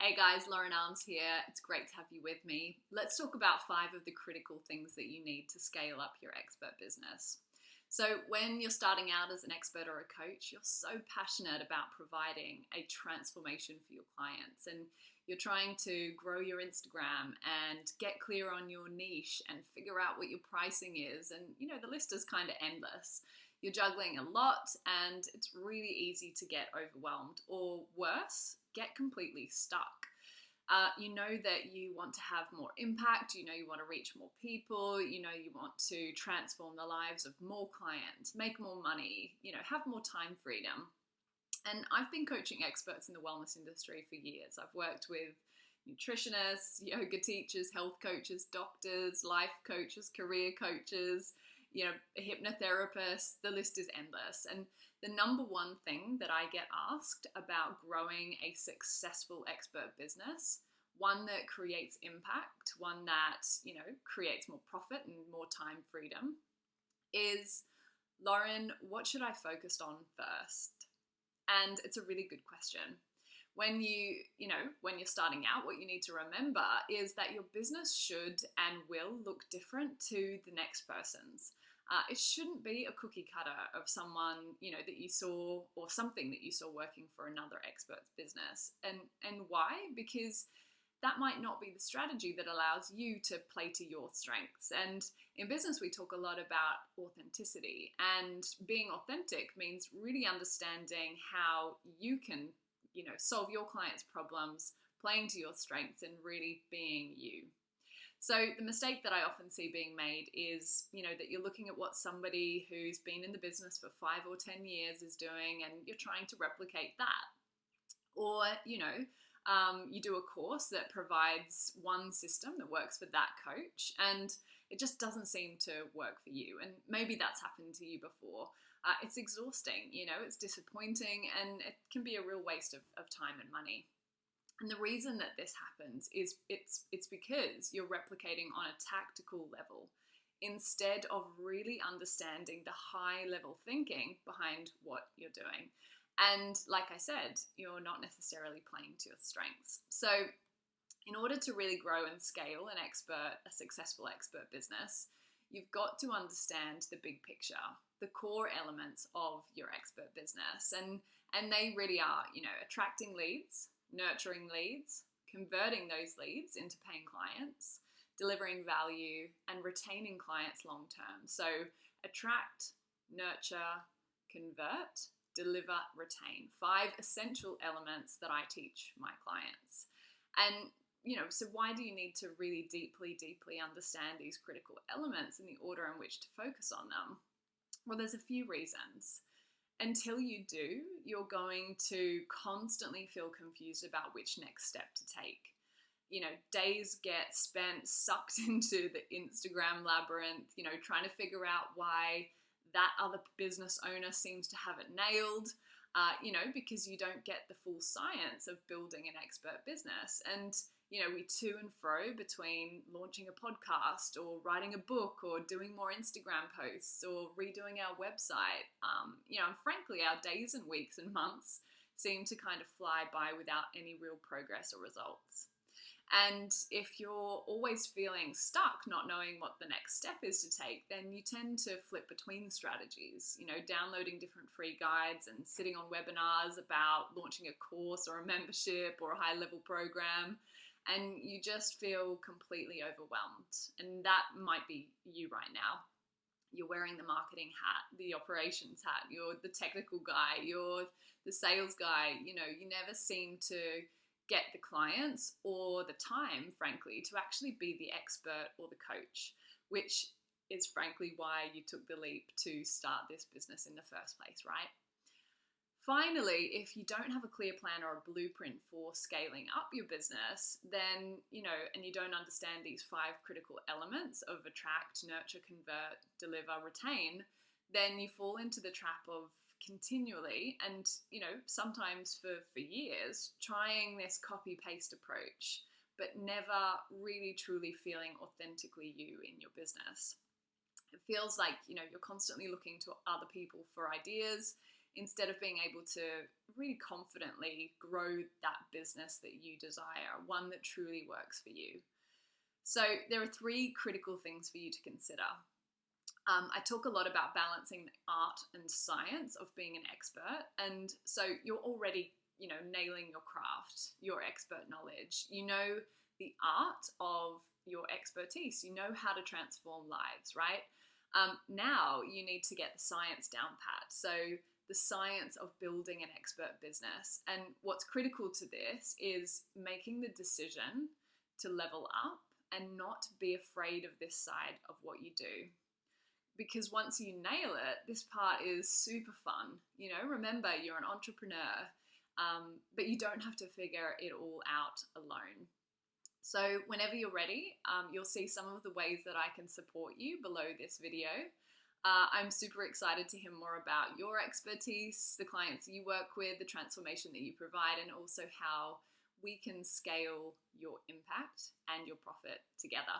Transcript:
Hey guys, Lauren Arms here. It's great to have you with me. Let's talk about 5 of the critical things that you need to scale up your expert business. So when you're starting out as an expert or a coach, you're so passionate about providing a transformation for your clients, and you're trying to grow your Instagram and get clear on your niche and figure out what your pricing is. And the list is kind of endless. You're juggling a lot and it's really easy to get overwhelmed, or worse, get completely stuck. You know that you want to have more impact, you want to reach more people, you want to transform the lives of more clients, make more money, have more time freedom. And I've been coaching experts in the wellness industry for years. I've worked with nutritionists, yoga teachers, health coaches, doctors, life coaches, career coaches, hypnotherapists. The list is endless. And the number one thing that I get asked about growing a successful expert business, one that creates impact, one that, creates more profit and more time freedom, is, Lauren, what should I focus on first? And it's a really good question. When you're starting out, what you need to remember is that your business should and will look different to the next person's. It shouldn't be a cookie cutter of someone, that you saw, or something that you saw working for another expert's business. And why? Because that might not be the strategy that allows you to play to your strengths. And in business, we talk a lot about authenticity, and being authentic means really understanding how you can, solve your clients' problems, playing to your strengths and really being you. So the mistake that I often see being made is, that you're looking at what somebody who's been in the business for 5 or 10 years is doing, and you're trying to replicate that. Or, you do a course that provides one system that works for that coach, and it just doesn't seem to work for you. And maybe that's happened to you before. It's exhausting, it's disappointing, and it can be a real waste of time and money. And the reason that this happens is it's because you're replicating on a tactical level instead of really understanding the high level thinking behind what you're doing. And like I said, you're not necessarily playing to your strengths. So in order to really grow and scale a successful expert business, you've got to understand the big picture, the core elements of your expert business. And they really are, attracting leads, nurturing leads, converting those leads into paying clients, delivering value, and retaining clients long term. So attract, nurture, convert, deliver, retain. 5 essential elements that I teach my clients. And so why do you need to really deeply understand these critical elements and the order in which to focus on them? Well, there's a few reasons. Until you do, you're going to constantly feel confused about which next step to take. Days get spent sucked into the Instagram labyrinth, trying to figure out why that other business owner seems to have it nailed, because you don't get the full science of building an expert business. And we to and fro between launching a podcast or writing a book or doing more Instagram posts or redoing our website. And frankly, our days and weeks and months seem to kind of fly by without any real progress or results. And if you're always feeling stuck, not knowing what the next step is to take, then you tend to flip between strategies, downloading different free guides and sitting on webinars about launching a course or a membership or a high-level program. And you just feel completely overwhelmed. And that might be you right now. You're wearing the marketing hat, the operations hat, you're the technical guy, you're the sales guy. You never seem to get the clients or the time, frankly, to actually be the expert or the coach, which is frankly why you took the leap to start this business in the first place, right? Finally, if you don't have a clear plan or a blueprint for scaling up your business, then, and you don't understand these 5 critical elements of attract, nurture, convert, deliver, retain, then you fall into the trap of continually and, sometimes for years, trying this copy-paste approach, but never really truly feeling authentically you in your business. It feels like, you're constantly looking to other people for ideas instead of being able to really confidently grow that business that you desire, one that truly works for you. So there are 3 critical things for you to consider. I talk a lot about balancing art and science of being an expert. And so you're already, nailing your craft, your expert knowledge. You know the art of your expertise. You know how to transform lives, right? Now you need to get the science down pat. So the science of building an expert business. And what's critical to this is making the decision to level up and not be afraid of this side of what you do. Because once you nail it, this part is super fun. Remember, you're an entrepreneur, but you don't have to figure it all out alone. So whenever you're ready, you'll see some of the ways that I can support you below this video. I'm super excited to hear more about your expertise, the clients you work with, the transformation that you provide, and also how we can scale your impact and your profit together.